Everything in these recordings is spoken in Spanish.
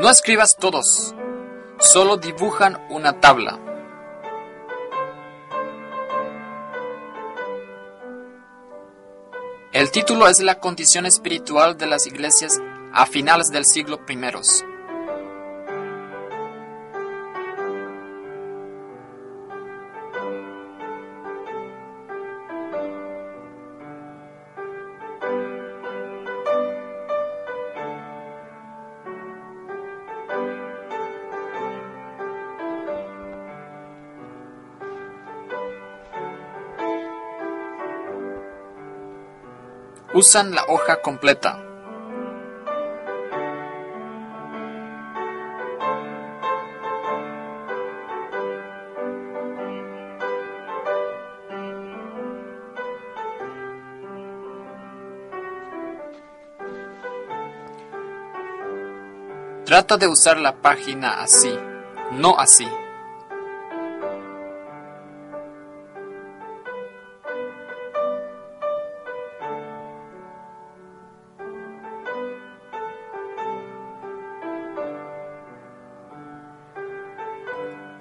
No escribas todos, solo dibujan una tabla. El título es la condición espiritual de las iglesias a finales del siglo I. Usan la hoja completa. Trata de usar la página así, no así.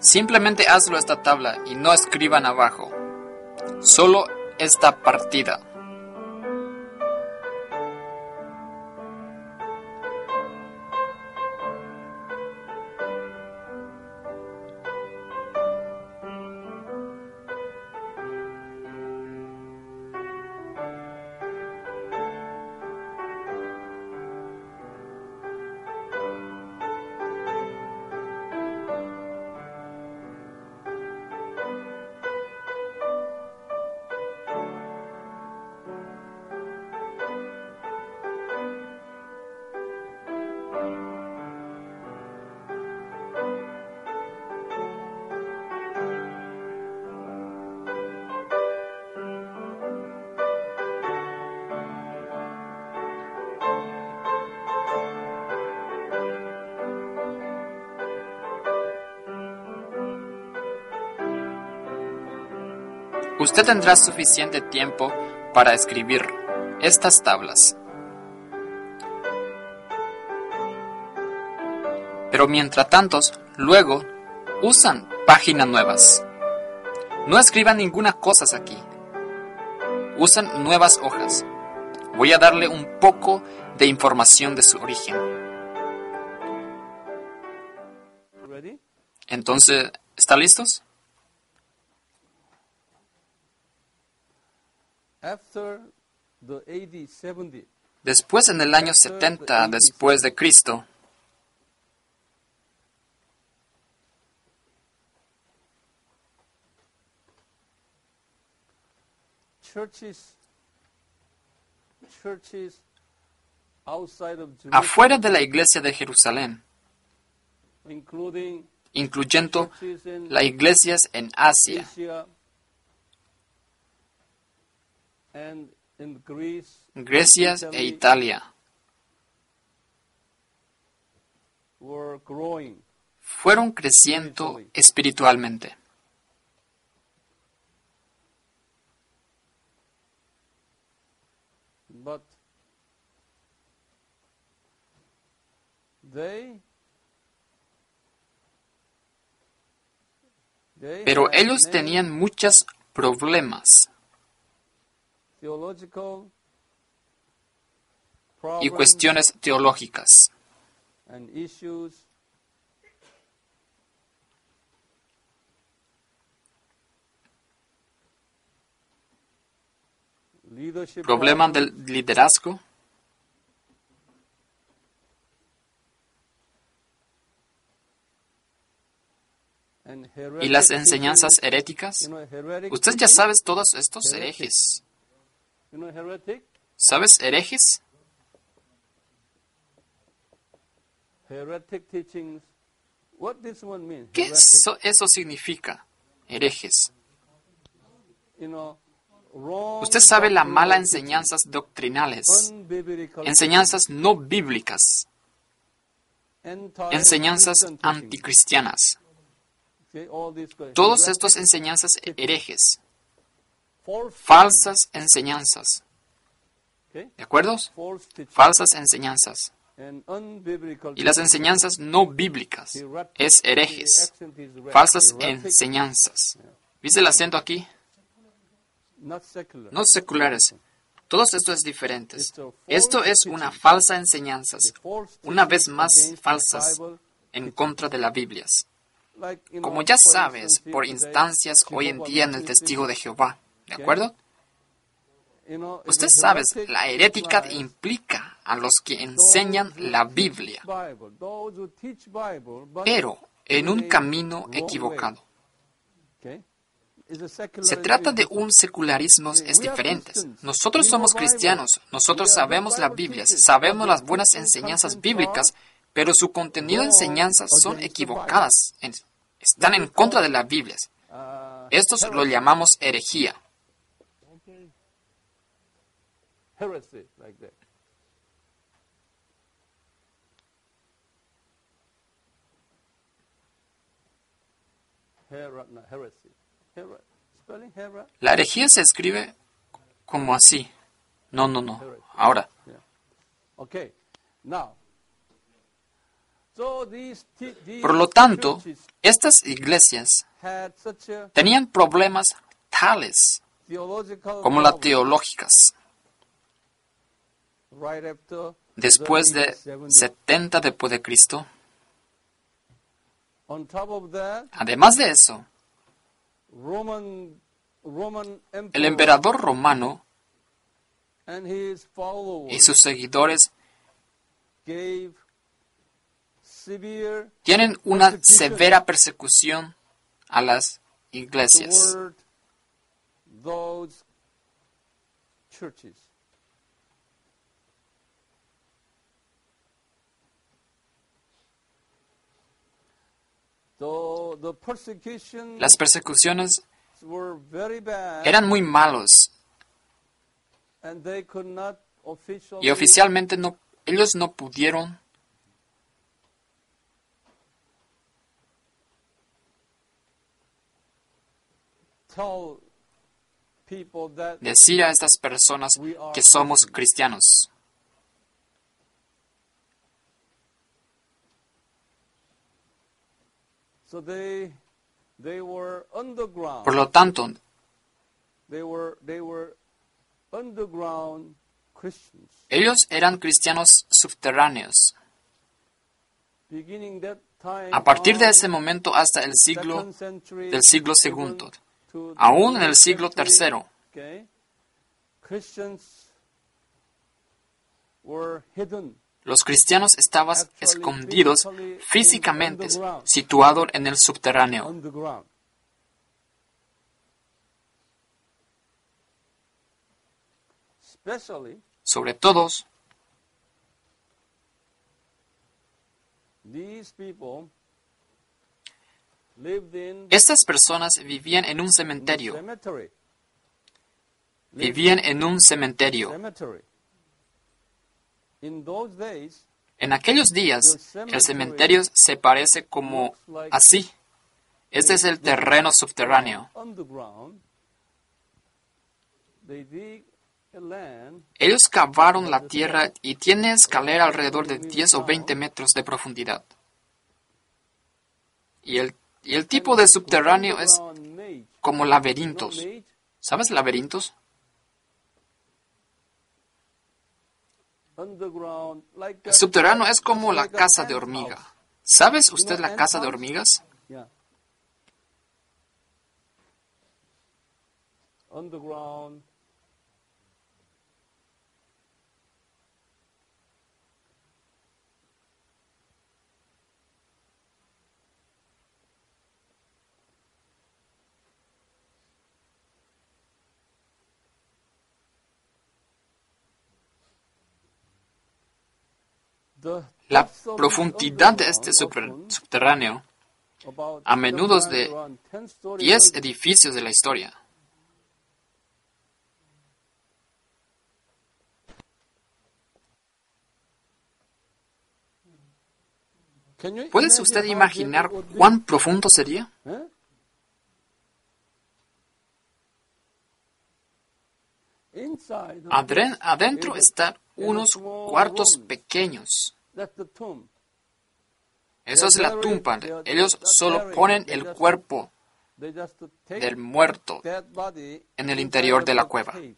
Simplemente hazlo esta tabla y no escriban abajo. Solo esta partida. Usted tendrá suficiente tiempo para escribir estas tablas. Pero mientras tanto, luego usan páginas nuevas. No escriban ninguna cosa aquí. Usan nuevas hojas. Voy a darle un poco de información de su origen. Entonces, ¿están listos? Después, en el año 70 después de Cristo, afuera de la iglesia de Jerusalén, incluyendo las iglesias en Asia, Grecia e Italia, fueron creciendo espiritualmente. Pero ellos tenían muchos problemas y cuestiones teológicas. Problemas del liderazgo y las enseñanzas heréticas. Usted ya sabe todos estos herejes. ¿Sabes herejes? ¿Qué eso significa? Herejes. Usted sabe las malas enseñanzas doctrinales, enseñanzas no bíblicas, enseñanzas anticristianas. Todas estas enseñanzas herejes, falsas enseñanzas. ¿De acuerdo? Falsas enseñanzas. y las enseñanzas no bíblicas. Es herejes, falsas enseñanzas. ¿Viste el acento aquí? No seculares. Todos estos es diferentes. Esto es una falsa enseñanza, una vez más falsas, en contra de las Biblias. Como ya sabes, por instancias hoy en día en el Testigo de Jehová, ¿de acuerdo? Usted sabe, la herética implica a los que enseñan la Biblia, pero en un camino equivocado. Se trata de un secularismo es diferente. Nosotros somos cristianos, nosotros sabemos la Biblia, sabemos las buenas enseñanzas bíblicas, pero su contenido de enseñanzas son equivocadas, están en contra de la Biblia. Estos lo llamamos herejía. La herejía se escribe como así. No. Ahora. Por lo tanto, estas iglesias tenían problemas tales como las teológicas. Después de 70 después de Cristo, además de eso, el emperador romano y sus seguidores tienen una severa persecución a las iglesias. Las persecuciones eran muy malos y oficialmente ellos no pudieron decir a estas personas que somos cristianos. Por lo tanto, ellos eran cristianos subterráneos. A partir de ese momento hasta el siglo II, aún en el siglo III, los cristianos estaban escondidos físicamente, situados en el subterráneo. Sobre todo, estas personas vivían en un cementerio. En aquellos días, el cementerio se parece como así. Este es el terreno subterráneo. Ellos cavaron la tierra y tiene escalera alrededor de 10 o 20 metros de profundidad. Y el tipo de subterráneo es como laberintos. ¿Sabes laberintos? El subterráneo es como la casa de hormiga. ¿Sabes usted la casa de hormigas? La profundidad de este subterráneo a menudo es de 10 edificios de la historia. ¿Puede usted imaginar cuán profundo sería? Adentro están unos cuartos pequeños. That's the tomb. Eso es la tumba. Ellos solo ponen el cuerpo They just take del muerto that body en el inside interior of de la the cueva. cave.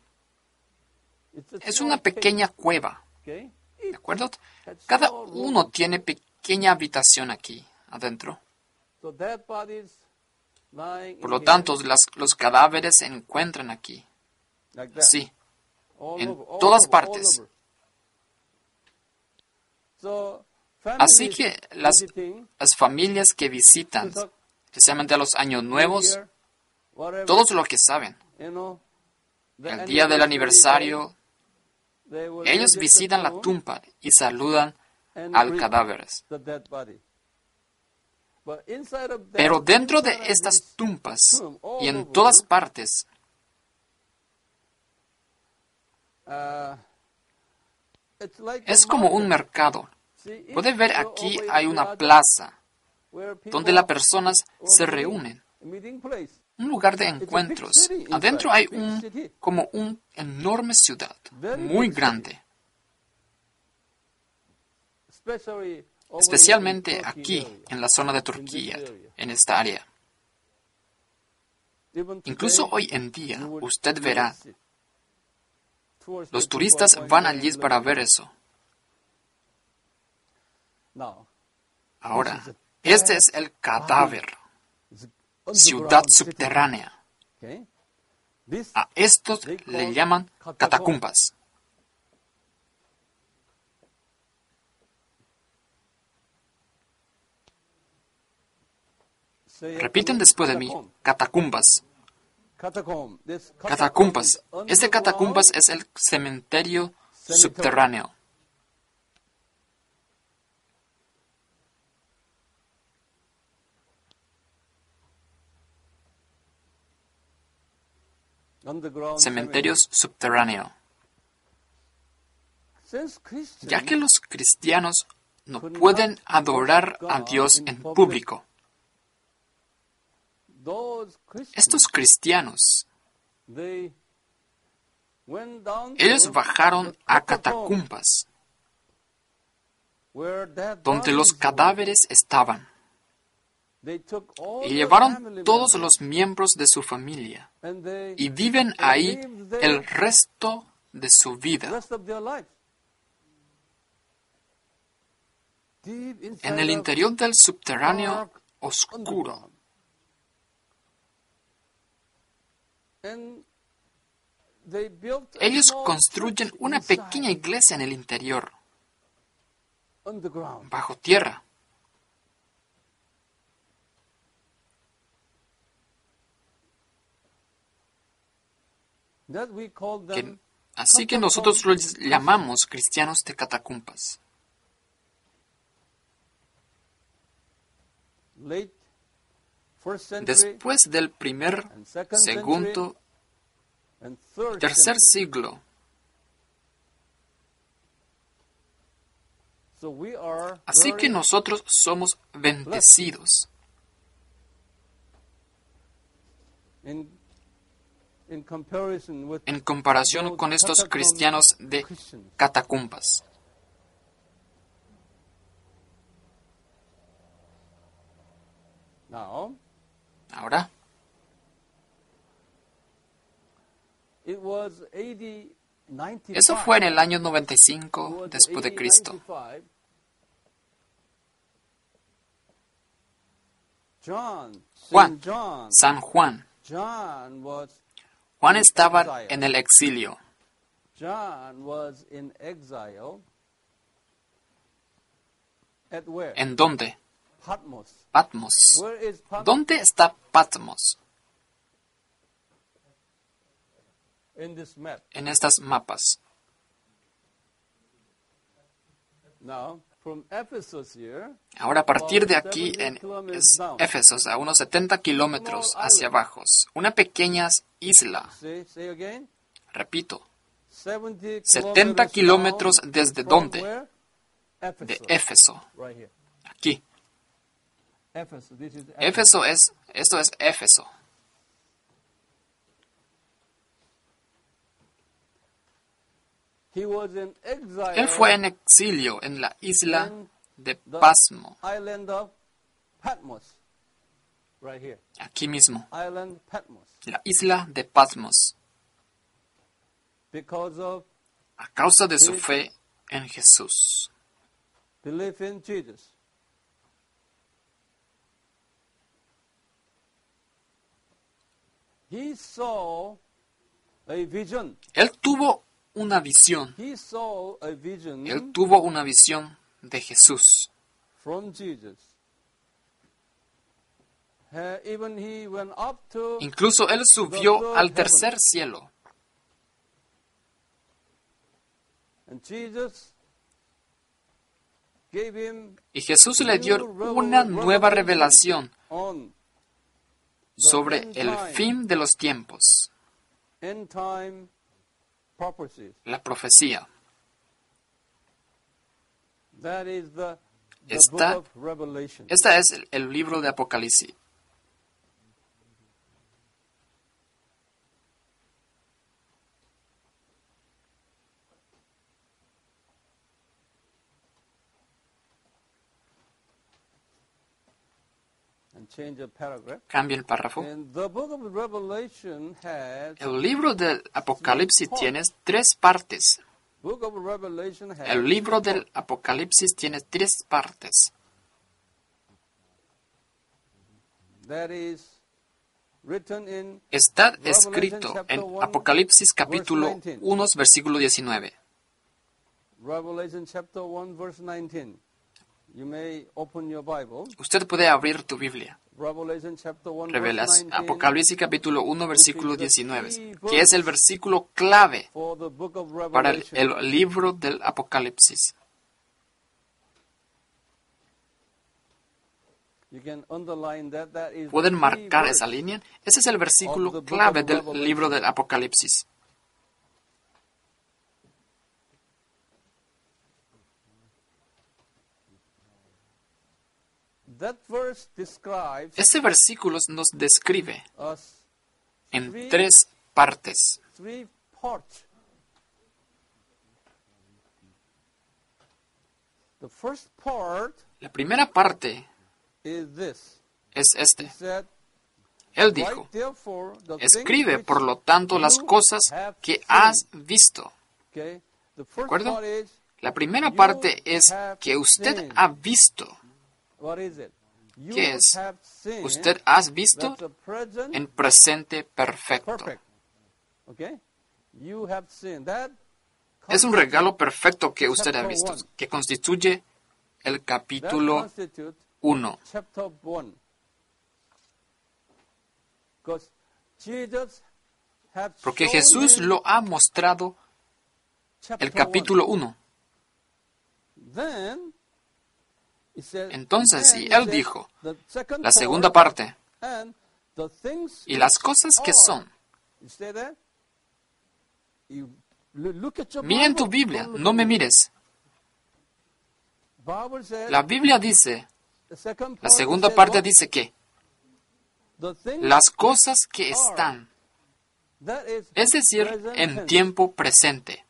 It's a Es small una cave, pequeña cueva, okay? ¿de acuerdo? Cada uno tiene pequeña habitación aquí, adentro. So that body is lying Por in lo here, tanto, los cadáveres se encuentran aquí, like that. así, All en over, all todas over, partes. all over. So, Así families que visiting, las familias que visitan, Chuseok, especialmente a los años New nuevos, Year, whatever, todos lo que saben, you know, the el día del aniversario, they will ellos visit the visitan la tomb tumba y saludan and al greet cadáver. the dead body. But inside of that, Pero dentro de inside of estas this tumbas tomb, all y en over, todas partes, it's like es a como un market. mercado. See, if Puede ver you aquí over in hay una Plaza, plaza where people donde las personas are se meeting, reúnen. a meeting place. Un lugar de It's a big encuentros. city inside, Adentro hay big city. como una enorme ciudad, Very muy big grande. Especially over Especialmente here in Turkey aquí, area, en la zona de in this Turquía, area. en esta área. Even Incluso today, hoy en día, you would usted verá, see tourists los that turistas people are van going there allí and para looking. ver eso. Now, Ahora, This is este es el cadáver, it's ciudad underground city, subterránea. okay? This A estos they le call llaman catacombs. catacumbas. Say after Repiten me, después de mí, catacomb. catacumbas. Catacomb. This catacomb Catacumbas. is Este underground catacumbas es el cementerio cemetery. subterráneo. Underground Cementerios cemetery. subterráneos. Since Christians Ya que los cristianos no could pueden not adorar worship a God Dios in en public, público, those Christians, estos cristianos, they went down ellos to bajaron the a catacomb catacumbas, where dead donde los bodies were. cadáveres estaban, They took all y the llevaron family todos members, los miembros de su familia, and they y viven ahí lived there el resto de su the vida, rest of their lives. Deep en inside el of interior del subterráneo dark oscuro. underground. And they built a Ellos small construyen church una inside, pequeña iglesia en el interior, underground. bajo tierra. That we call Que- them así que nosotros los llamamos cristianos de catacumbas. late first century Después del primer, and second century segundo, and third tercer century. siglo. So we are Así que very nosotros somos bendecidos in comparison with en comparación those con estos catacomb cristianos de Christians. catacumbas. Now, Ahora, it was AD 95. eso fue en el año It 95 was después de AD Cristo. 95. John, Juan, Saint John, San Juan. John was Juan estaba en el exilio. John was in exile. At where? ¿En dónde? Patmos. Patmos. Where is Patmos? ¿Dónde está Patmos? In this map. En estas mapas. Now, from Ephesus here, Ahora, a partir de aquí, en Éfesos, a unos 70 kilómetros hacia abajo, una pequeña isla, say again, repito, 70 70 kilómetros down desde from dónde? where? De Ephesus. Éfeso, Right here. aquí. Ephesus. This is Ephesus. Éfeso es, esto es Éfeso. He was in exile Él fue en exilio en la isla in de the Pasmo, island of Patmos. Right here. aquí mismo, Island Patmos. la isla de Patmos, Because of a causa de su fe en Jesús. belief in Jesus. He saw a vision. Él tuvo una visión. He saw a vision Él tuvo una visión de Jesús. from Jesus. Even he went up to Incluso él subió al tercer cielo. and Jesus gave him Y Jesús le dio una nueva revelación on sobre el fin de los tiempos, end time prophecies. la profecía. That is the Esta- book of Revelation. Este es el libro de Apocalipsis. And change a paragraph. Cambia el párrafo. And the book of Revelation has El libro del Apocalipsis tiene tres partes. book of Revelation has El libro del Apocalipsis tiene tres partes. that is written in Está escrito en Apocalipsis capítulo 1, versículo 19. Revelation chapter 1 verse 19. You may open your Bible. Usted puede abrir tu Biblia. Revelation chapter 1 Revelas verse 19 Apocalipsis capítulo 1, versículo 19, que es el versículo clave for the book of para Revelation. el libro del Apocalipsis. You can underline that. That is ¿Pueden the key marcar verse. esa línea? Ese es el versículo clave del libro del Apocalipsis. That verse describes Ese versículo nos describe us en tres partes. three parts. The first part La primera parte is this. es He este. said, Él dijo, "Write therefore the things escribe which por lo tanto las you cosas have que seen." has visto. Okay? The first acuerdo? part is, La primera You parte es have que usted seen. ha visto. what is it? You ¿Qué es? have seen. Usted ha visto That's a present en presente perfecto. perfect. Okay? You have seen. That Es un regalo perfecto que usted ha visto, que constituye el that capítulo constitutes 1. chapter 1. Because Jesus had Porque shown Jesús him lo ha mostrado chapter el capítulo 1. 1. Then, he said, Entonces, and y he él said, dijo, the second la segunda parte, and the things y las cosas que are. son. You say that? You look at your Miren tu Bible. Biblia, Don't look no at me me. mires. Bible says, La Biblia dice, the second la part segunda says parte what? dice que The things las cosas que are. están, That is es decir, present en tense. tiempo presente.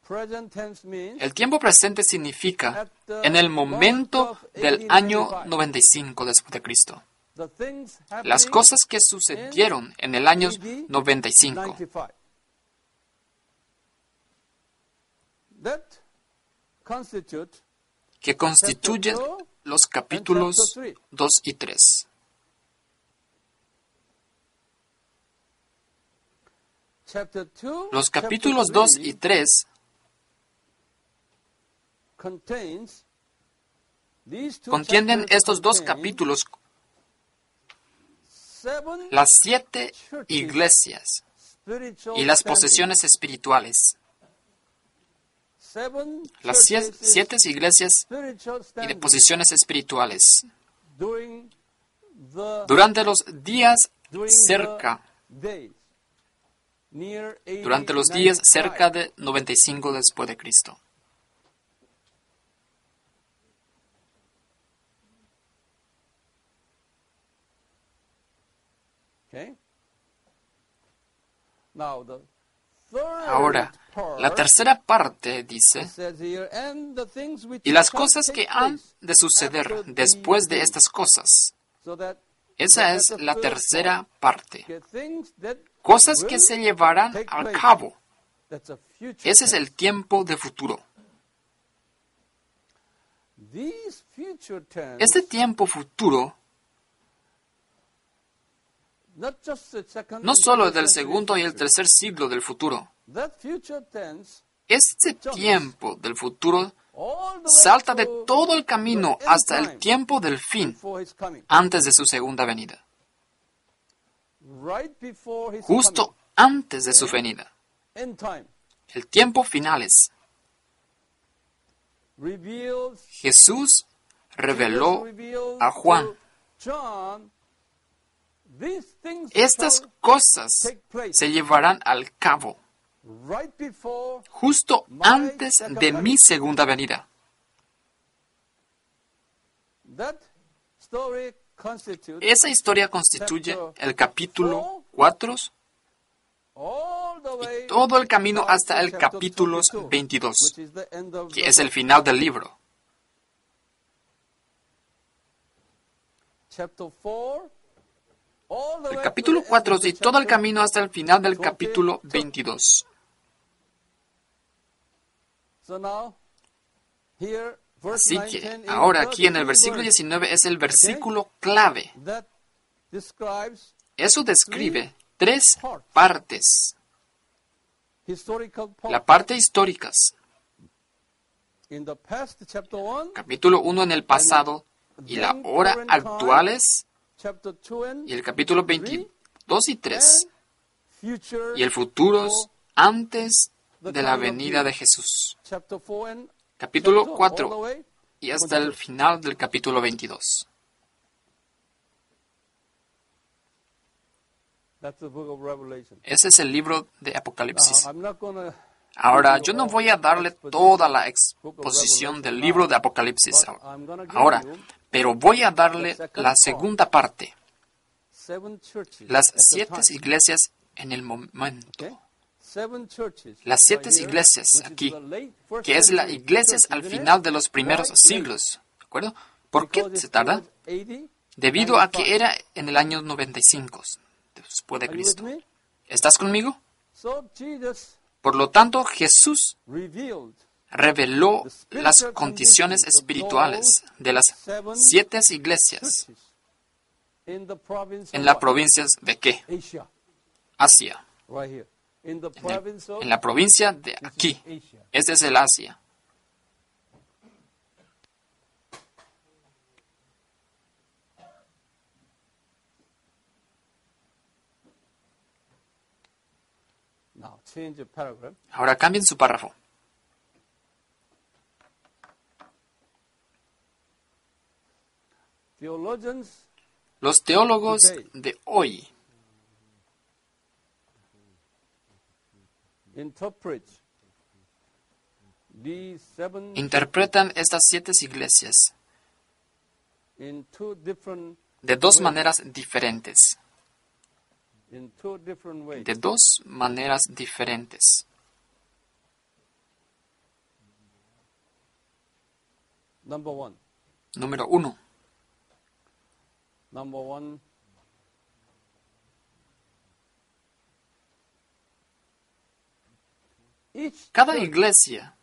Present tense means El tiempo presente significa at the en el momento moment of del 80, año 95. 95 después de Cristo. the things Las happening cosas que sucedieron en el año AD 95. 95. That constitute Que constituyen los capítulos 2 y 3. chapter 2. Los chapter capítulos 2 3 y 3 contains these two contienen chapters estos dos contain capítulos 7 las 7 iglesias spiritual y las standings. posesiones espirituales. 7 Las churches 7 iglesias spiritual y de standings posiciones espirituales. during the Durante los días during cerca, the days near 80, durante los días 95. cerca de 95 después de Cristo. Okay. Now the Ahora, la tercera parte dice, y las cosas que han de suceder después de estas cosas. Esa es la tercera parte. Cosas que se llevarán a cabo. Ese es el tiempo de futuro. Este tiempo futuro no solo del segundo y el tercer siglo del futuro. Este tiempo del futuro salta de todo el camino hasta el tiempo del fin, antes de su segunda venida. Justo antes de su venida. El tiempo final es. Jesús reveló a Juan. Estas cosas se llevarán al cabo justo antes de mi segunda venida. Esa historia constituye el capítulo 4 y todo el camino hasta el capítulo 22, que es el final del libro. El capítulo 4 y todo el camino hasta el final del capítulo 22. Así que ahora aquí en el versículo 19 es el versículo clave. Eso describe tres partes. La parte históricas. Capítulo 1 en el pasado y la hora actuales. Y el capítulo 22 y 3. Y el futuro antes de la venida de Jesús. Capítulo 4 y hasta el final del capítulo 22. Ese es el libro de Apocalipsis. Ahora, yo no voy a darle toda la exposición del libro de Apocalipsis ahora, pero voy a darle la segunda parte. Las 7 iglesias en el momento. Las 7 iglesias aquí, que es la iglesia al final de los primeros siglos. ¿De acuerdo? ¿Por qué se tarda? Debido a que era en el año 95 después de Cristo. ¿Estás conmigo? Por lo tanto, Jesús reveló las condiciones espirituales de las 7 iglesias en la provincia de ¿qué? Asia. En la provincia de aquí. Este es el Asia. Ahora cambien su párrafo. Los teólogos de hoy interpretan estas 7 iglesias de dos maneras diferentes. De dos maneras diferentes. Número 1. Cada iglesia,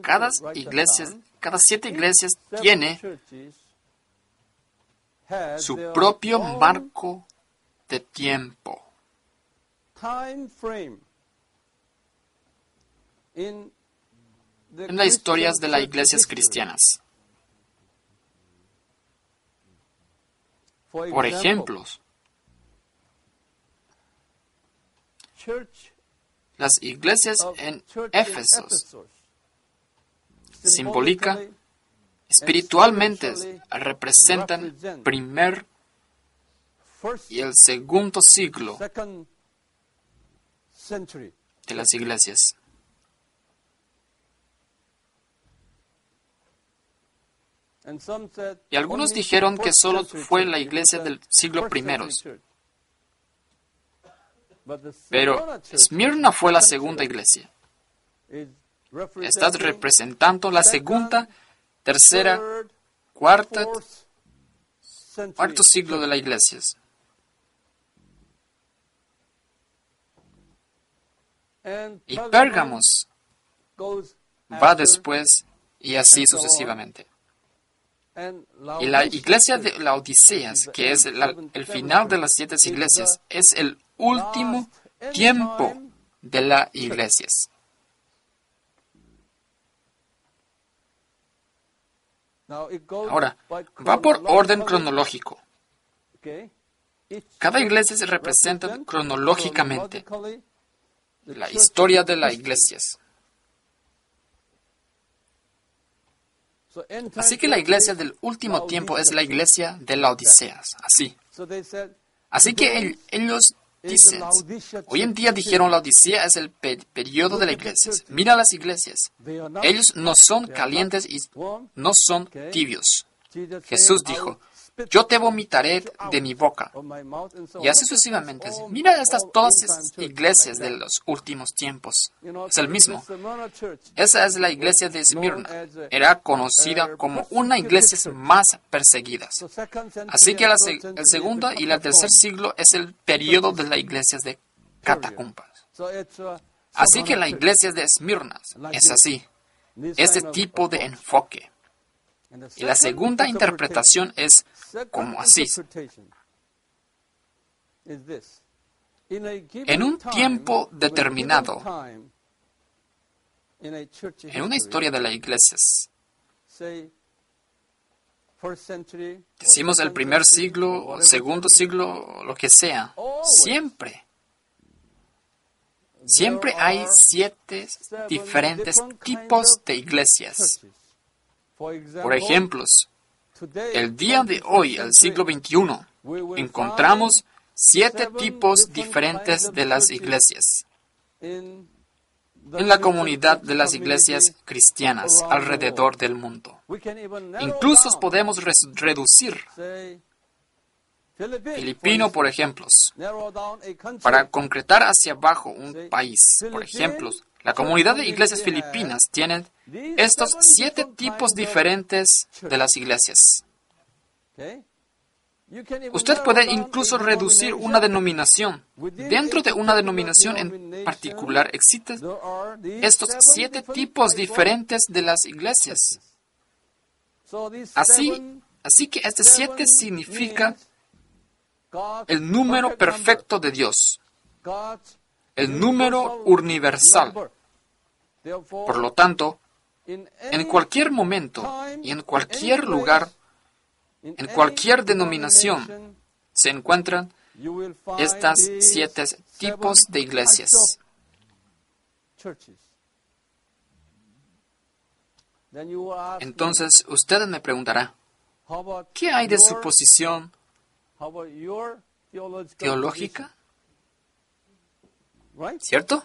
cada 7 iglesias tiene su propio marco de tiempo. En las historias de las iglesias cristianas. Por ejemplo, las iglesias en Éfeso, simbólica, espiritualmente representan primer y el segundo siglo de las iglesias. Y algunos dijeron que solo fue la iglesia del siglo I. But the Pero Smyrna church Esmirna fue la segunda iglesia. is Estás representing representando la segunda, tercera, third, cuarta, fourth century cuarto siglo church. de la iglesia. And Y Pergamum Pérgamos goes va after, después y así and so on. sucesivamente. And Y la Laodicea iglesia de church Laodiceas, que es el final de las 7 iglesias, es el último last end tiempo time de las iglesias. Now it goes Ahora, by va por orden chronological, cronológico. okay? Each Cada church iglesia se representa represents cronológicamente chronologically the la church historia of de las history. iglesias. So end time Así que la church iglesia is del último tiempo es Laodicea la church. iglesia de Laodiceas. Así. So they said, Así que today ellos is the dicen, Laodicea hoy en church día dijeron period. Laodicea es el periodo de la iglesia. Mira las iglesias. They are not, Ellos no son they are calientes not y warm. no son Okay. tibios. Jesus Jesús said, "I dijo, will spit yo te vomitaré out de mi boca. of my mouth," and so Y on. así Look at this, sucesivamente. all- Mira all todas end-time esas churches iglesias like de that. los últimos tiempos. You know, Es el so mismo. the Smyrna church Esa es la iglesia de known Esmirna. as a- Era conocida como una iglesia más perseguida. So second century Así que and third century el is segundo the y el tercer catacomb siglo es el periodo de las iglesias de period. catacumbas. So it's a Así que Smyrna la church. iglesia de Esmirna es así, This este kind of tipo de approach. enfoque. And the Y la second segunda interpretación es second como así. interpretation is this. In a given En un time, tiempo of a determinado, given time, in a church en una history, historia de las iglesias, say, first century, or decimos el second primer century, or siglo, whatever segundo century, siglo, lo que sea, always siempre there hay are 7 seven diferentes different tipos kinds of de iglesias. churches. For Por ejemplo, today, el día de 21st hoy, el siglo century, XXI, we will encontramos 7 seven tipos different diferentes kinds of de las churches iglesias in the en la Christian comunidad church de las community iglesias cristianas around the alrededor world. del mundo. We can even narrow Incluso down, podemos reducir say, Philippines, filipino, por instance. ejemplo, Narrow down a country. para concretar hacia abajo un país. Por ejemplo, la comunidad de iglesias filipinas tiene These estos seven 7 different tipos kinds of diferentes de las iglesias. Okay? You can even Usted narrow puede down incluso a reducir una denominación. Dentro de una denominación en particular existen There are these estos seven 7 different tipos types of diferentes de las iglesias. So these Así que este 7 significa means God's el número perfect perfecto de Dios, number, God's el número universal universal. number. Therefore, Por lo tanto, in en any cualquier momento time, y en any cualquier place, lugar, in en any cualquier denominación, denomination, se encuentran you will find estas these 7 tipos seven de iglesias. types of churches. Then you will ask me, Entonces, usted me preguntará, how about ¿qué hay de su your- posición how about your theological teológica? position? Right? ¿Cierto?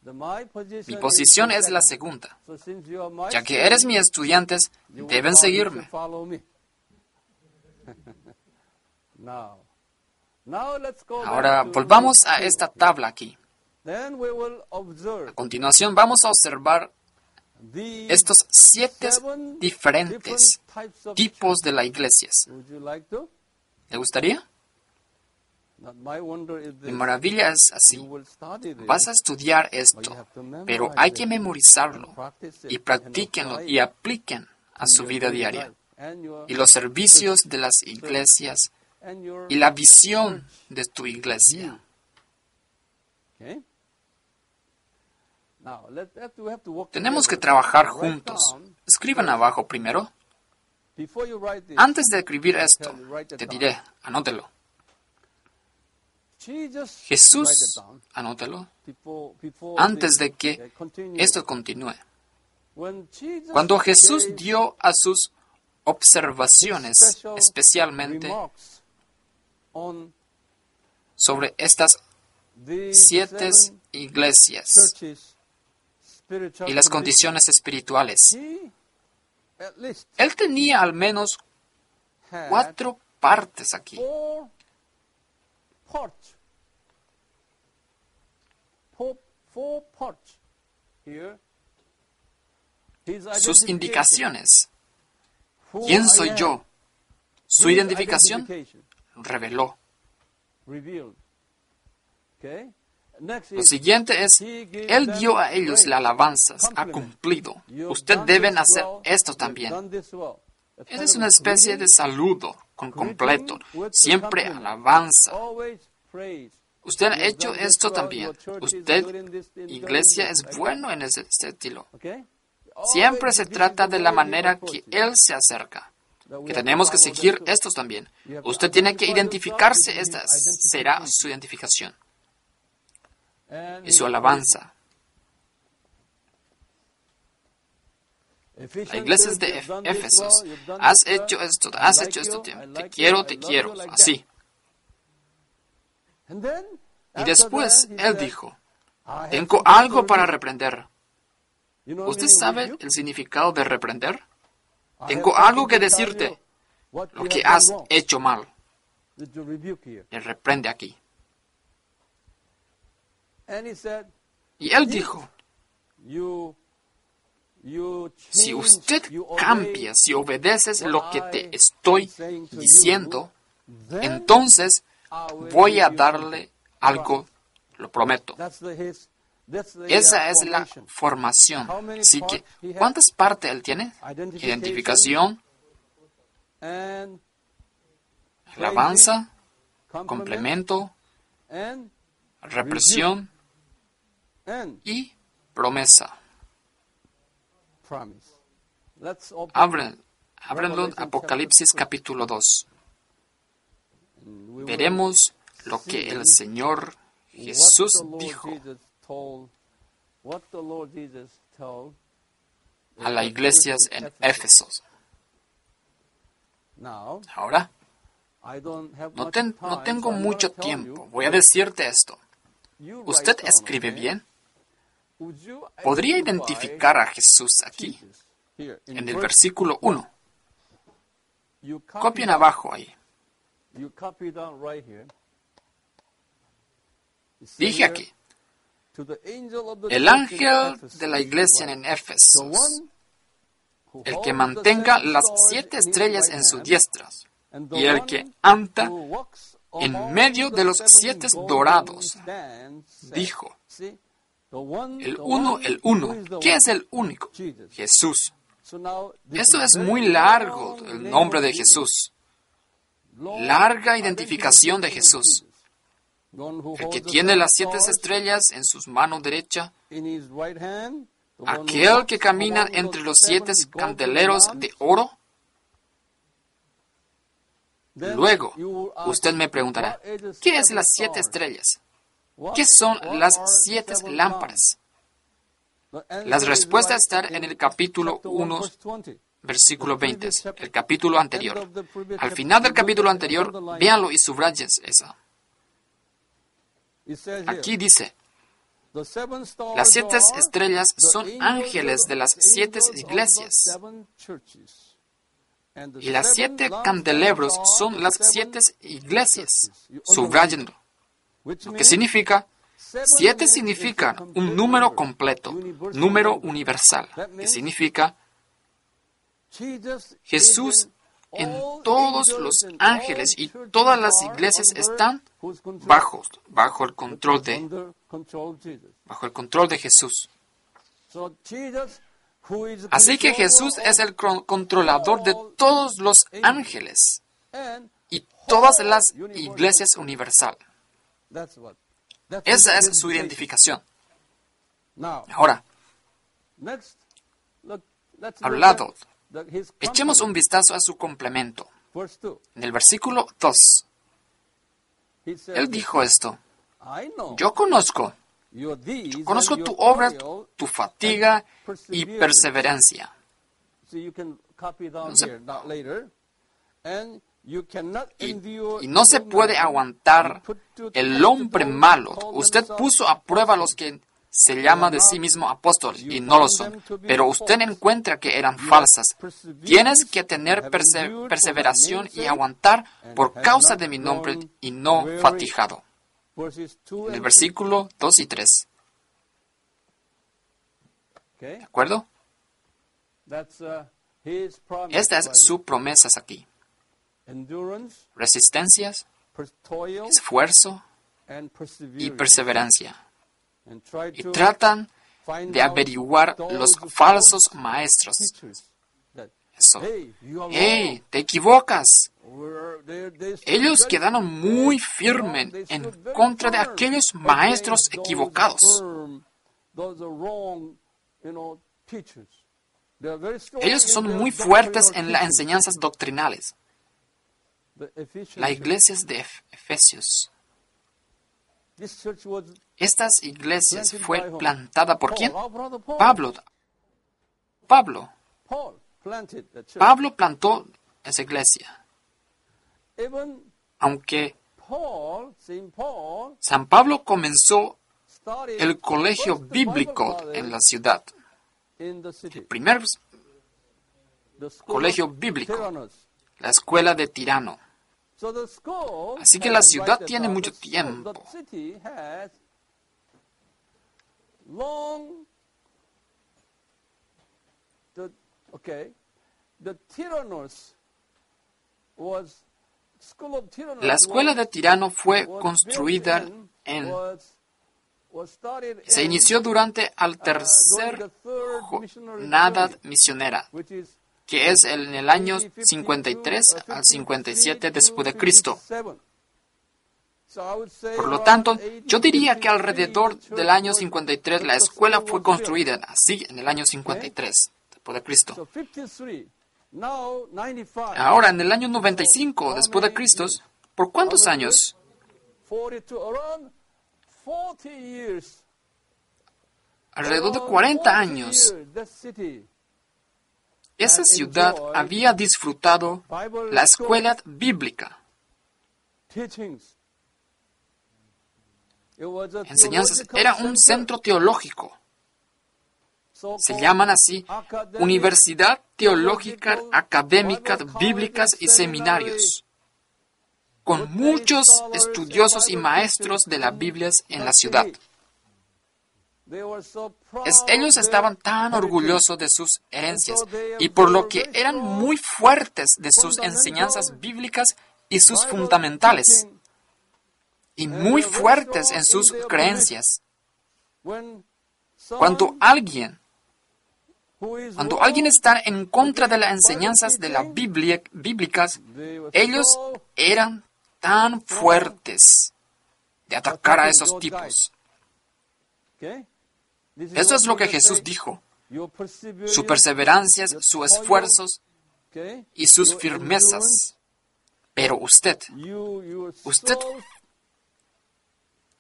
My position Mi posición is es the la second. segunda. So since you are my Ya que eres mi student, estudiante, you will deben probably seguirme. follow me. Now let's go Ahora back to volvamos Luke a 2. esta tabla aquí. Then we will observe A continuación vamos a observar these estos 7 seven diferentes different types of tipos de las iglesias. Would you like to? ¿Le gustaría? Not my wonder is Mi this. maravilla es You así. will study this, Vas a estudiar but you esto, have to memorize pero hay que it, memorizarlo practice it, y and practíquenlo apply y it apliquen a to su your vida daily diaria. life and your- Y los servicios de las iglesias and your y la visión de tu iglesia. Okay? Now, we have to work Tenemos que together. trabajar Write juntos. down, Escriban abajo primero. before you write this, Antes de escribir esto, write it te down. diré, anótelo. Jesus, write it Jesús, down. anótelo, Before antes this, de que okay, continue. esto continúe. When Jesus Cuando Jesús gave dio a sus observaciones, special especialmente remarks on sobre estas the 7 seven iglesias churches, spiritual y las conditions, condiciones espirituales, he at least él tenía al menos had 4 partes aquí. 4 parts 4 parts here. His Sus identification. indicaciones. Who ¿Quién I soy am. yo? Su His identificación identification reveló. revealed. Okay? Next Lo is, siguiente es, he gave Él them dio a ellos praise, las alabanzas, ha compliment. cumplido. You've Ustedes done deben this hacer well, esto you've también. done this well. A Esa kind es of una especie de greeting, saludo con completo. greeting with the Siempre compliment. alabanza. Always praise. Usted ha You have hecho done this esto well, también. your church is Usted, good in this, good in iglesia, this, es like bueno that. en ese estilo. Okay? Siempre Always se this is trata the de la way you manera approach que it. Él se acerca. That we Que have to tenemos que follow seguir that too. estos también. You have to Usted tiene que identify yourself, identificarse, this is esta his será identification. su identificación And y his su alabanza. Ephesians La iglesia church, de you have done this Éfesos, well, you've done has this well. hecho esto, I has like hecho esto, you, I te like you, quiero, I te love quiero, you, like así. that. And then, Y after después that, he Él said, dijo, "I have tengo something to algo para reveal." reprender. You know the ¿Usted meaning of sabe rebuke? el significado de reprender? I Tengo have algo something que to tell decirte. you what Lo you que have done has wrong. hecho mal, Did you rebuke here? le reprende aquí. And he said, Y Él "If dijo, you si change, usted you obey cambia, si obedeces lo que what te I estoy am saying to you, diciendo, then entonces I will voy give a you darle something." algo, lo prometo. That's the Esa es la formation. formación. How many Así que, parts he has? ¿cuántas partes Él tiene? Identification, Identificación, and alabanza, compliment, complemento, and represión and y promesa. promise. Let's open Ábrenlo Revelation Apocalipsis chapter 2. capítulo 2. and we will Veremos lo que el Señor Jesús what the Lord dijo Jesus told, what the Lord Jesus told a las iglesias en Éfeso. Now, Ahora, I don't have no much tengo time, so I'm gonna mucho tell tiempo. you, Voy a decirte esto. you write ¿Usted down, escribe okay? bien? Would you ¿Podría identify identificar a Jesús aquí, Jesus here in en el verse versículo 1? You copy Copien down- abajo ahí. You copy down right here. It says Dije here, aquí, to the angel of the el church in ángel Ephesus, de la iglesia write, en the Éfeso, one who el holds que the mantenga seven las stars 7 in his estrellas right en su hand, diestra, and the y el one que anda who walks en among medio the de los seven 7 golden dorados, stands, said, dijo, see, the one, el the uno, one, el who uno. is the ¿Qué one? es el único? Jesus. Jesús. So now, this Eso is es very muy largo, long el name nombre of de Jesus. Jesús. Long Larga identificación de identification of Jesús. Jesus. The one who El holds que the tiene seven las 7 stars estrellas en sus manos derecha, in his right hand, the one who aquel que walks camina among entre the los 7 seven golden candeleros lamps. de oro. Then Luego, you will ask, usted me preguntará, what is the ¿qué es seven las 7 stars? estrellas? What- ¿Qué son what las are 7 seven lámparas? lamps? The answer Las is respuestas right están en el capítulo chapter 1, 1, verse 20. versículo The 20, previous chapter. el capítulo End anterior. of the previous Al chapter. final del You look capítulo at it, anterior, underline it. véanlo y subrayen eso. It says Aquí here, dice, the seven stars las 7 are estrellas the son angels ángeles of- de las 7 angels of the iglesias. seven churches. And the Y las seven 7 lampstands candelebros are son the las seven 7 iglesias. churches. You underline Subrayenlo. it. Which Lo que means significa, seven 7 means significa it's a un complete número number, completo, universal número number. universal, That que means significa Jesus Jesús is en all todos angels los and ángeles all y churches todas las are iglesias under están whose control? bajo el control de Under control of Jesus. Jesús. So Jesus, who is the Así que controller Jesús of es el controlador de todos los ángeles and y todas las universal. iglesias universal. That's his Esa es su identification. identificación. Now, Ahora, next, let's al look lado, at his echemos un complement. vistazo a su complemento. Verse 2. En el versículo 2, He says, Él dijo esto, I know yo conozco your deeds Conozco and tu your obra, toil tu fatiga and y perseverance. perseverancia. So you can copy down No se- here, not later. And you cannot endure Y no se evil puede man. aguantar You put to el test hombre those who malo. call Usted themselves puso a prueba a los que se llaman de sí mismos apóstoles y no lo son. Pero usted encuentra que eran falsas. Tienes que tener perseveración y aguantar por causa de mi nombre y no fatigado. Verses 2 En el and 3. versículo 2 y 3. Okay? ¿De acuerdo? That's his promise. Esta es su promesa aquí. Endurance, Resistencias, toil, esfuerzo and y perseverance. perseverancia. And try Y to tratan find de out averiguar those los false falsos maestros. teachers that, Eso. hey, you are ¡Hey! ¡Te equivocas! wrong. They stood Ellos very- quedaron muy firmes they en stood very contra de firm aquellos maestros against equivocados. those wrong, teachers. They are very strong Ellos in son their muy fuertes doctrinal en las teaching. enseñanzas doctrinales. The Ephesian La church. iglesia de Efesios. This church was Estas iglesias planted fue by whom? plantada por Paul, quién? our brother Paul. Pablo. Paul planted the church. Pablo plantó esa iglesia. Even Aunque Paul, Saint Paul, San Pablo comenzó started el colegio first Bible bíblico college en la ciudad. in the city. El primer The school colegio of bíblico. Tyrannus. La escuela de Tirano. So the school Así que has la been ciudad right tiene about mucho the school. tiempo. The city has long. The Tyrannus was school of Tyrannus. La escuela de Tirano fue was construida built en... was started Se in, inició durante la during tercera the third missionary jornada journey, misionera, which is que es en el año AD 52, 53 al 57 después de Cristo. 57. So I would say Por lo around tanto, AD yo diría que 53, alrededor the del church año was- 53 la the escuela school fue was construida, así en el año 53 después de Cristo. So 53. Now 95. Ahora, en el año 95 después de Cristo, ¿por cuántos años? 42. Around 40 years. Alrededor de Around 40 40 años, years, that city, esa ciudad había disfrutado la escuela bíblica, teachings. It was a enseñanzas. theological Era un center. centro teológico. So-called Se llaman así academic, Universidad Teológica, theological, Académica, Bible Bíblicas y colleges, Seminarios, con with muchos scholars and estudiosos y Bible maestros de la teachers Biblia en in la the ciudad. city. They were so proud Ellos of estaban their tan heritage. orgullosos de sus herencias y por lo que eran muy fuertes de sus enseñanzas bíblicas y sus Bible fundamentales teaching. y muy fuertes en sus creencias. When Cuando someone alguien who is Cuando wrong, alguien está en contra de las enseñanzas de la Biblia bíblicas, they were ellos so eran tan fuertes de atacar a esos those tipos. guys. Okay? This is Eso what es lo que Jesus Jesús said. dijo. Your perseverance, Sus perseverancias, your sus toil, esfuerzos okay? y sus Your firmezas. Pero usted, you are Usted so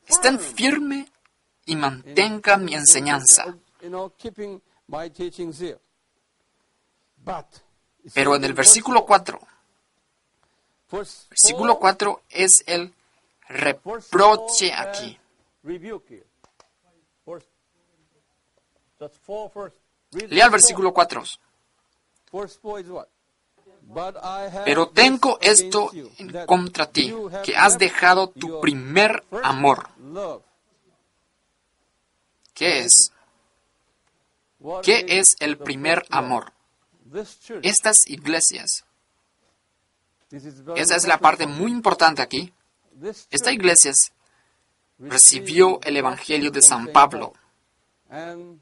estén firm firme y mantenga mi enseñanza. Keeping my teachings here. But, it Pero says en el in verse versículo 4, First versículo 4 es el reproche aquí. Rebuke here. That's 4 first. Read Lea el verse versículo 4. 4. Verse 4 is what? But I have Pero this tengo against esto you, en that contra ti, you have que has left dejado tu your primer first amor. love. ¿Qué es? What ¿Qué is es el the primer first love? amor? This church, Estas iglesias, this is very esa es la important. parte muy importante aquí. This Esta church iglesia recibió el Evangelio de San Pablo and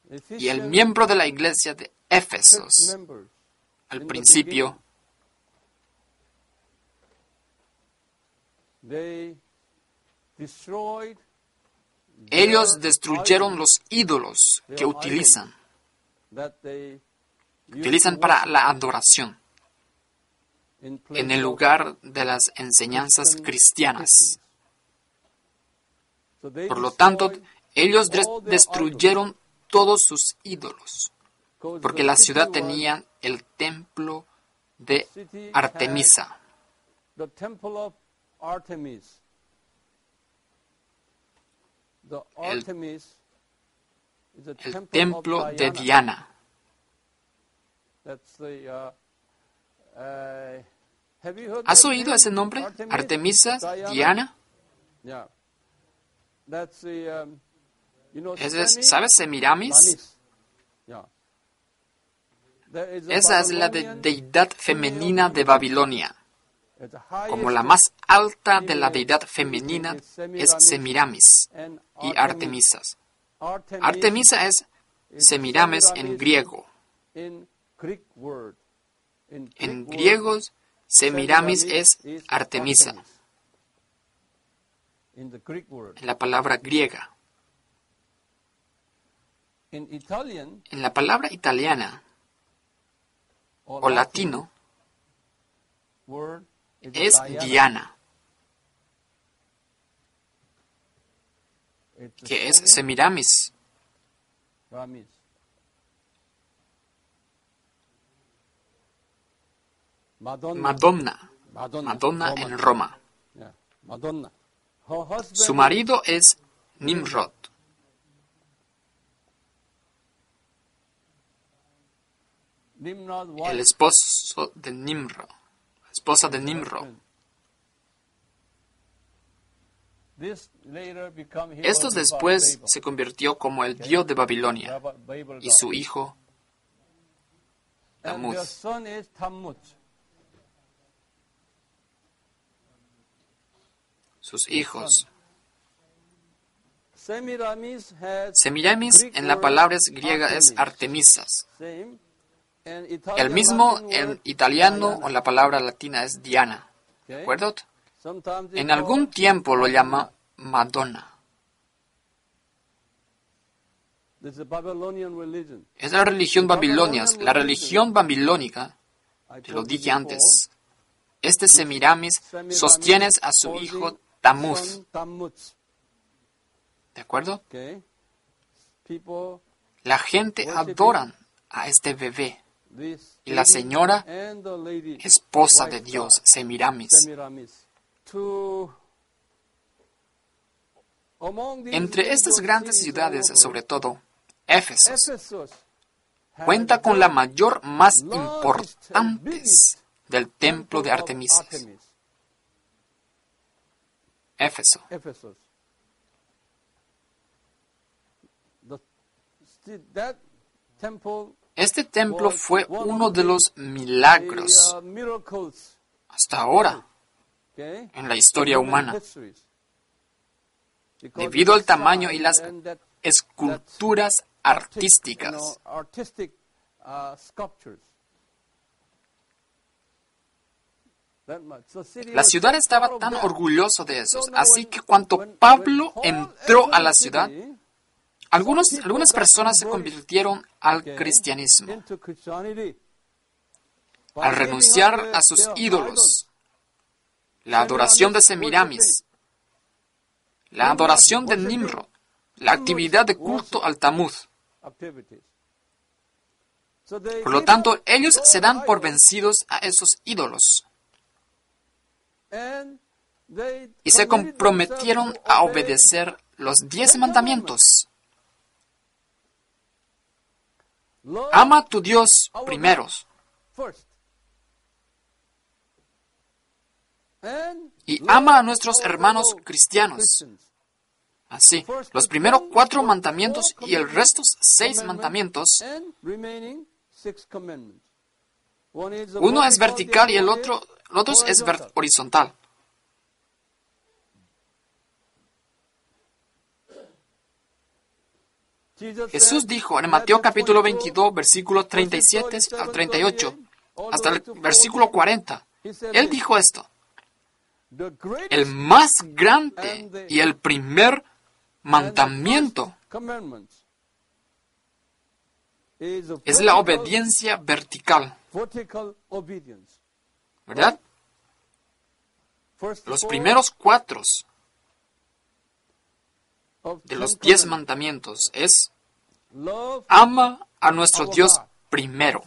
y el Ephesian miembro de la iglesia de church Éfesos, members al in the principio, beginning, they destroyed ellos their destruyeron idols los ídolos que utilizan that they used utilizan to para worship la adoración in place en el of lugar de las enseñanzas Christian cristianas. teachings. So they Por lo tanto, destroyed ellos all their destruyeron todos sus ídolos, because porque the la city ciudad was- tenía el templo de city Artemisa, the temple of Artemis. The El- Artemis is a el temple templo of de Diana. Diana. That's the, have you heard ¿Has that oído name? ese nombre? Artemis? Artemisa, Diana? Diana. Yeah. That's the, ¿Sabes Semiramis? Esa es la deidad femenina de Babilonia. Como la más alta de la deidad femenina es Semiramis y Artemisas. Artemisa es Semiramis en griego. En griego, Semiramis es Artemisa. En la palabra griega. En la palabra italiana o latino es Diana, que es Semiramis. Madonna en Roma. Su marido es Nimrod. El esposo de Nimrod. Esposa de Nimrod. Esto después se convirtió como el dios de Babilonia y su hijo Tammuz. Sus hijos. Semiramis en la palabra griega es Artemisas. El mismo en italiano o la palabra latina es Diana. ¿De acuerdo? En algún tiempo lo llama Madonna. Es la religión babilonia. La religión babilónica, te lo dije antes, este Semiramis sostiene a su hijo Tammuz. ¿De acuerdo? La gente adora a este bebé. Y la señora, esposa de Dios, Semiramis. Entre estas grandes ciudades, sobre todo, Éfeso cuenta con la mayor más importantes del templo de Artemisas. Éfeso. Este templo fue uno de los milagros hasta ahora en la historia humana, debido al tamaño y las esculturas artísticas. La ciudad estaba tan orgullosa de eso, así que cuando Pablo entró a la ciudad, algunas personas se convirtieron al cristianismo. Al renunciar a sus ídolos, la adoración de Semiramis, la adoración de Nimrod, la actividad de culto al Tammuz. Por lo tanto, ellos se dan por vencidos a esos ídolos y se comprometieron a obedecer los 10 mandamientos. Ama a tu Dios primero. Y ama a nuestros hermanos cristianos. Así, los primeros 4 mandamientos y el resto 6 mandamientos. Uno es vertical y el otro es horizontal. Jesús dijo en Mateo capítulo 22, versículo 37 al 38, hasta el versículo 40. Él dijo esto: el más grande y el primer mandamiento es la obediencia vertical. ¿Verdad? Los primeros 4 de los 10 mandamientos es: ama a nuestro Dios primero.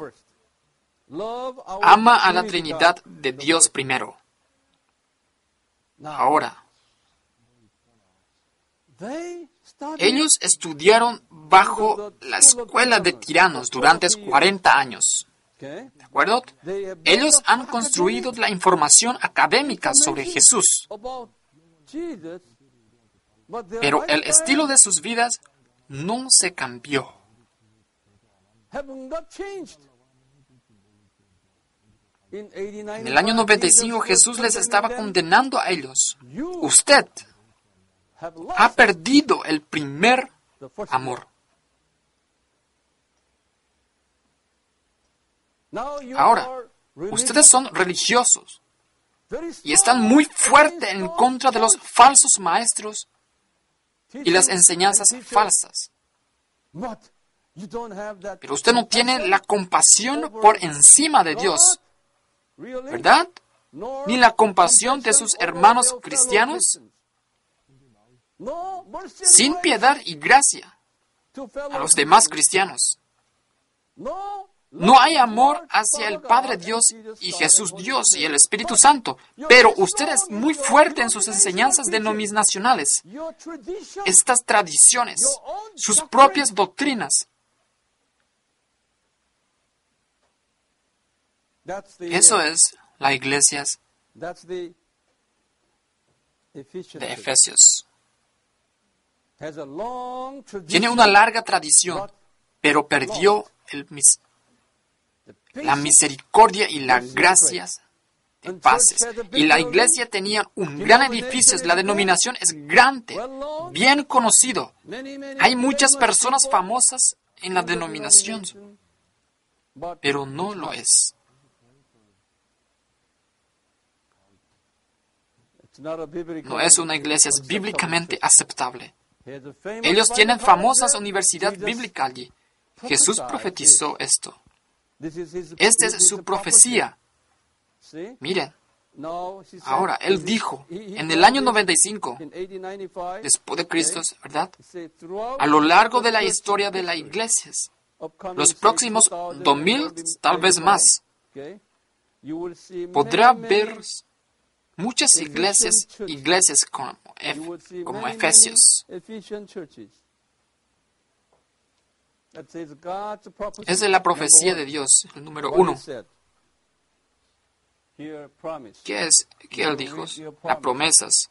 Ama a la Trinidad de Dios primero. Ahora, ellos estudiaron bajo la escuela de tiranos durante 40 años. ¿De acuerdo? Ellos han construido la información académica sobre Jesús. Pero el estilo de sus vidas no se cambió. Haven't got changed. En el año 95 Jesús les estaba condenando a ellos. Usted ha perdido el primer amor. Ahora, ustedes son religiosos y están muy fuerte en contra de los falsos maestros y las enseñanzas falsas. Pero usted no tiene la compasión por encima de Dios, ¿verdad? Ni la compasión de sus hermanos cristianos, sin piedad y gracia a los demás cristianos. No hay amor hacia el Padre Dios y Jesús Dios y el Espíritu Santo, pero usted es muy fuerte en sus enseñanzas denominacionales, estas tradiciones, sus propias doctrinas. Eso es la iglesia de Efesios. Tiene una larga tradición, pero perdió la misericordia y la gracia de paces. Y la iglesia tenía un gran edificio, la denominación es grande, bien conocido. Hay muchas personas famosas en la denominación, pero no lo es. No es una iglesia bíblicamente aceptable. Ellos tienen famosas universidades bíblicas allí. Jesús profetizó esto. Esta es su profecía. Miren, ahora, Él dijo, en el año 95, después de Cristo, ¿verdad? A lo largo de la historia de las iglesias, los próximos 2000, tal vez más, podrá ver muchas iglesias como Efesios. Esa es la profecía de Dios, el número 1. ¿Qué es? ¿Qué Él dijo? Las promesas.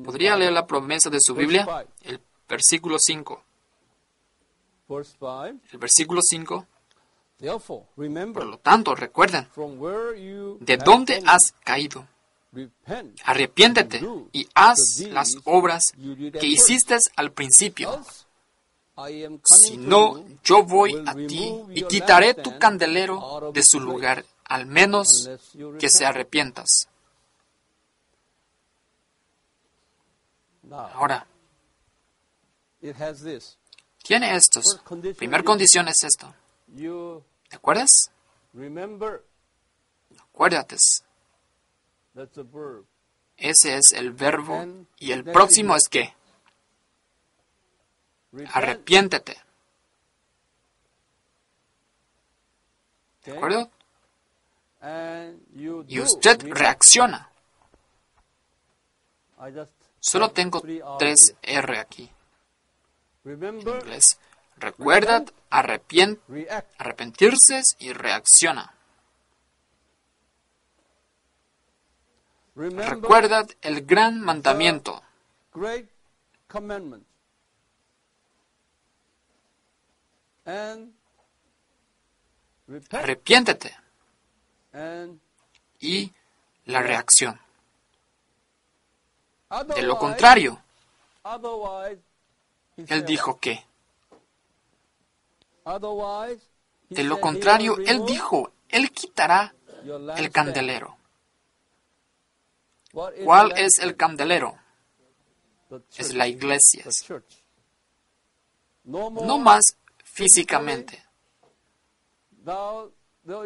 ¿Podría leer la promesa de su Biblia? El versículo 5. El versículo 5. Por lo tanto, recuerden, ¿de dónde has caído? Arrepiéntete y haz las obras que hiciste al principio. Si no, yo voy a ti y quitaré tu candelero de su lugar, al menos que se arrepientas. Ahora, tiene estos. Primera condición es esto. ¿Te acuerdas? Acuérdate. Ese es el verbo. ¿Y el próximo es qué? Arrepiéntete. ¿De acuerdo? Y usted reacciona. Solo tengo 3 R aquí. En inglés. Recuerda, arrepentirse y reacciona. Recuerda el gran mandamiento. Arrepiéntete. Y la reacción. De lo contrario, Él dijo que. De lo contrario, Él dijo, Él quitará el candelero. ¿Cuál es el candelero? Es la iglesia. No más físicamente.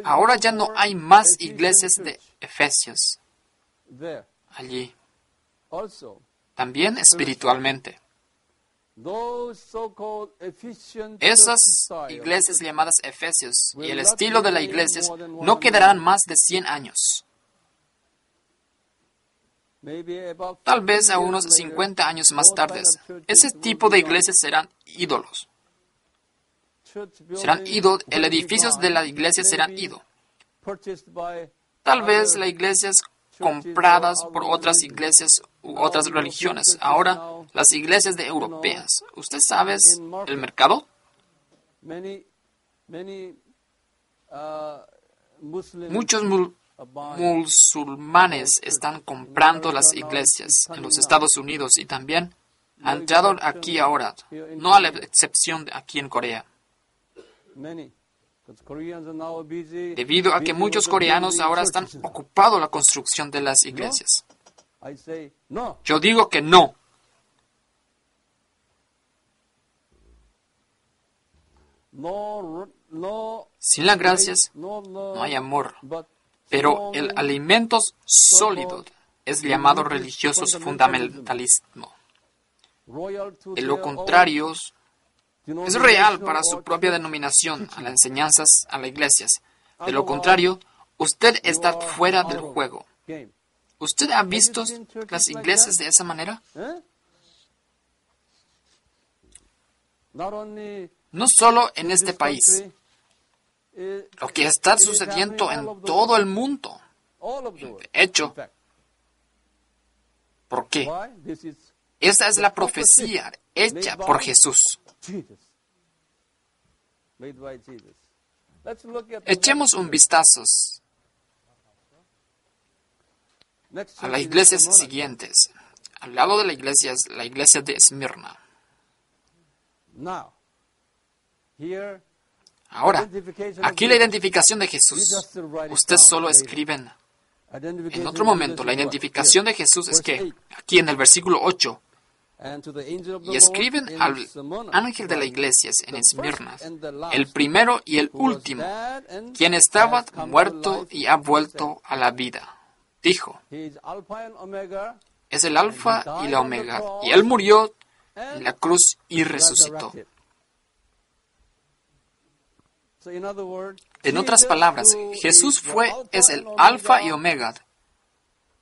Ahora ya no hay más iglesias de Efesios allí. También espiritualmente. Esas iglesias llamadas Efesios y el estilo de las iglesias no quedarán más de 100 años. Tal vez a unos 50 años más tarde, ese tipo de iglesias serán ídolos. El edificio de la iglesia serán ídolos. Tal vez las iglesias compradas por otras iglesias u otras religiones. Ahora las iglesias de europeas. ¿Usted sabe el mercado? Many Muslims Muchos are buying musulmanes están comprando las iglesias en los Estados Unidos y también han entrado aquí ahora, no a la excepción de aquí en Corea. many. Because Koreans are now busy. Debido a que muchos coreanos ahora están ocupados la construcción de las iglesias. I say no. Yo digo que no. No. Sin las gracias No no hay amor. But Pero el alimento sólido es llamado religioso fundamentalismo. royal to De lo their contrario, own es real denomination para su or propia church denominación, a teaching. las enseñanzas, a las iglesias. De lo contrario, usted You está are fuera out del of juego. game. ¿Usted ha visto seen churches las like iglesias that? de esa manera? Eh? Not only No solo en in este this país, country, lo que está it is sucediendo happening all en over the todo world. el mundo. All of the world. De hecho, In fact. ¿por qué? Why? This is Esta es the la prophecy profecía hecha made por by Jesús. Jesus. Made by Jesus. Let's look at the Echemos un vistazo next a church las in iglesias Smyrna. siguientes. Al lado de la iglesia es la iglesia de Esmirna. Now, here, Ahora, identification of aquí la Jesus. identificación de You Jesús. just write it Usted down solo later. escribe en Identification otro of momento. Jesus La is what? identificación Here. de Jesús es Verse que, 8. aquí en el versículo 8, And to the angel of the y escriben Lord in al Smyrna, ángel de la write, iglesia en the Esmirna, first and the last, el primero y el who was último, dead and quien estaba has come to muerto life, y ha said, vuelto a la vida. Dijo, He is Alpha and Omega, es el alfa y la omega, y él murió en and la cruz y resucitó. resurrected. So in other words, En otras Jesus, palabras, who Jesús is the es Alpha el and alfa y Omega, omega,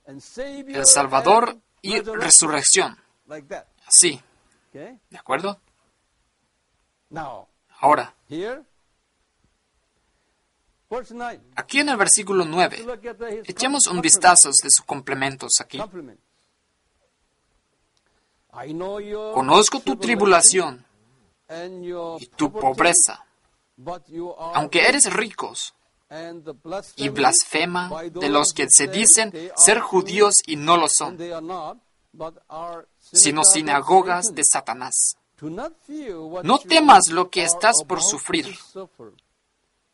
and Savior el Salvador and y resurrected, resurrección. like that. Así, Okay? ¿de acuerdo? Now, Ahora, here, verse 9. aquí en el versículo 9, Look at his echemos un complement. vistazo de sus complementos aquí. Compliment. I know your Conozco tu tribulación and your y tu poverty, pobreza, but you are aunque eres ricos and the y blasphemy blasfema by de los those que who se say dicen they are ser judíos y no lo and son, they are not, but are sino synagogue of sinagogas Satan. de Satanás. Do not fear what No you temas lo que are estás por about sufrir. to suffer.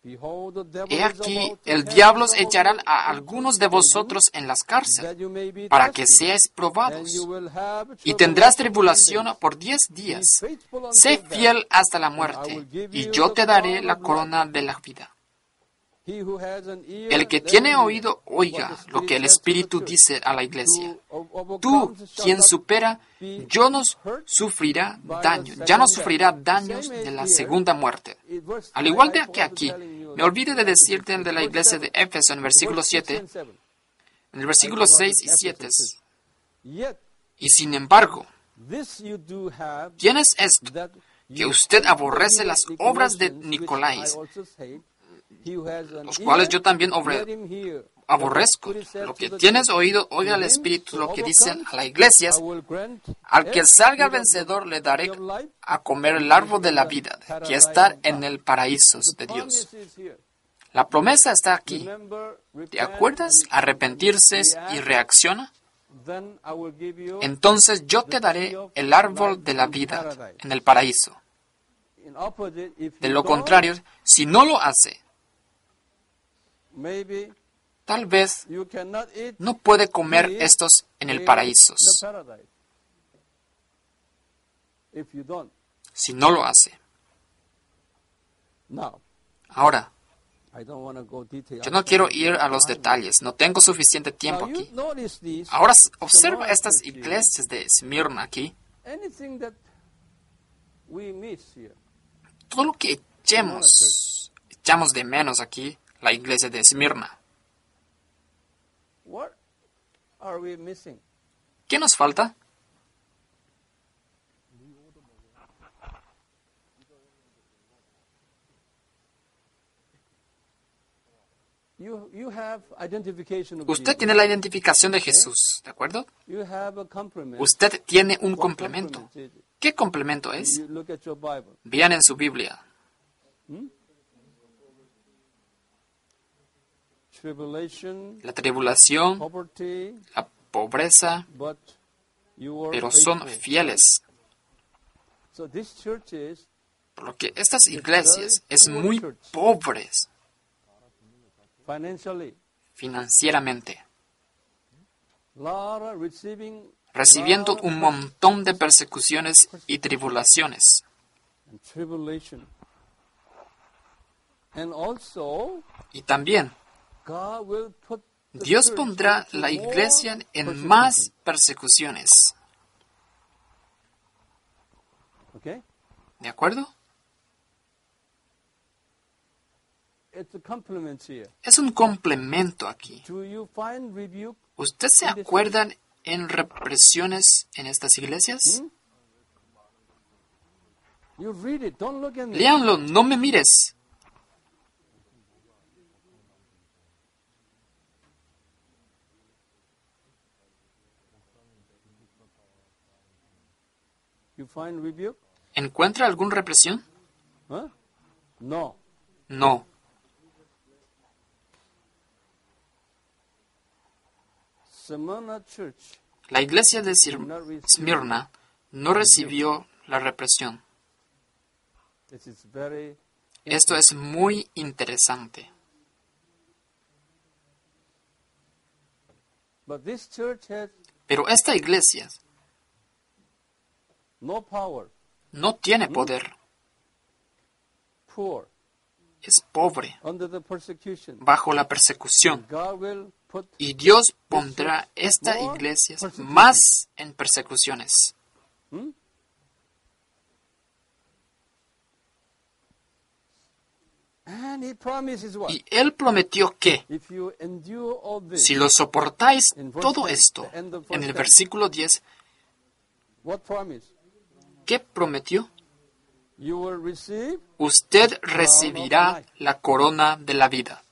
Behold, the devil He is aquí, about to el cast diablo some of echarán you a into algunos de prison, vosotros en las cárceles, that you may be para que tested, seáis and probados, you will have y tendrás tribulation tribulación 10 days. por 10 Be días. faithful until Sé death, fiel hasta la and I muerte, will give y you yo the te daré crown la of corona life. de la vida. He who has an ear, El que let tiene him hear oído, what oiga the lo que el Spirit says to the Espíritu church. dice a la iglesia. Who overcomes Tú, shall quien not supera, be yo no hurt sufrirá by the daño, second ya no death. sufrirá The daños same de la here, segunda muerte. verse Al 5, igual I de que forgot to aquí, telling you me that olvidé de Ephesus decirte el de la verse iglesia 7, de Éfeso en el versículo verse 6 7, and 7. en el versículo I forgot 6 the y 7. Ephesus. Yet, Y sin embargo, this you do have, tienes esto, that que you usted hate aborrece the las hidden obras de Nicolaitans, which Nicolás, I also hate. He who has an los cuales yo ear, también let him hear what the aborrezco. Spirit says Lo to que the tienes church. oído, oiga To al him Espíritu who lo que dicen overcomes, a las iglesias. I will grant Al que salga every vencedor le daré of life, a comer el árbol de la vida, que está en el paraíso de The Dios. promise is here. La promesa está aquí. Remember, ¿Te repent acuerdas? and Arrepentirse y react, reacciona. then I will give you Entonces yo te daré el árbol de la vida en el paraíso. in opposite, if De you lo don't, contrario, si no lo hace, maybe tal vez you cannot eat no puede comer here estos en el in paraíso. the paradise. If you don't. Si no lo hace. Now, Ahora, I don't want to go detail. yo no quiero ir a los detalles, no tengo suficiente tiempo Now, you aquí. notice this. Ahora observa Smyrna estas church here. iglesias de Esmirna aquí. Anything that we miss here. Todo lo que echamos de menos aquí, la iglesia de Esmirna. What are we missing? ¿Qué nos falta? you have identification of Usted Jesus. tiene la identificación de Jesús, ¿de acuerdo? You have a complement. Usted tiene un What complemento. complement is it? ¿Qué complemento es? You look at your Bible. Vean en su Biblia. Tribulation, La tribulación, poverty, la pobreza, but you are pero son faithful. fieles. So this church is Por lo que estas iglesias es muy pobres financially. financieramente, Lara receiving recibiendo un montón de persecuciones y tribulaciones. and tribulation. And also, Y también God will put the Dios church pondrá into la more iglesia en persecution. más persecuciones. Okay? ¿De acuerdo? It's a complement here. Es un complemento aquí. Do you find rebuke? ¿Usted se acuerdan en represiones en estas iglesias? You read it. Don't look at me. Léanlo, no me mires. You find rebuke? ¿Encuentra alguna represión? Huh? No. No. Smyrna Church La iglesia de did not receive. Esmirna no recibió la represión. This is very. Esto es muy interesante. But this church has Pero esta iglesia no power, no tiene poder. poor, Es pobre, under the persecution. bajo la persecución. God will put. Y Dios pondrá esta iglesia más en persecuciones. And He promises what? Y Él prometió que, If you endure all this, si lo soportáis todo esto, en el versículo 10, what promise? ¿qué prometió? You will receive Usted recibirá la corona de la vida.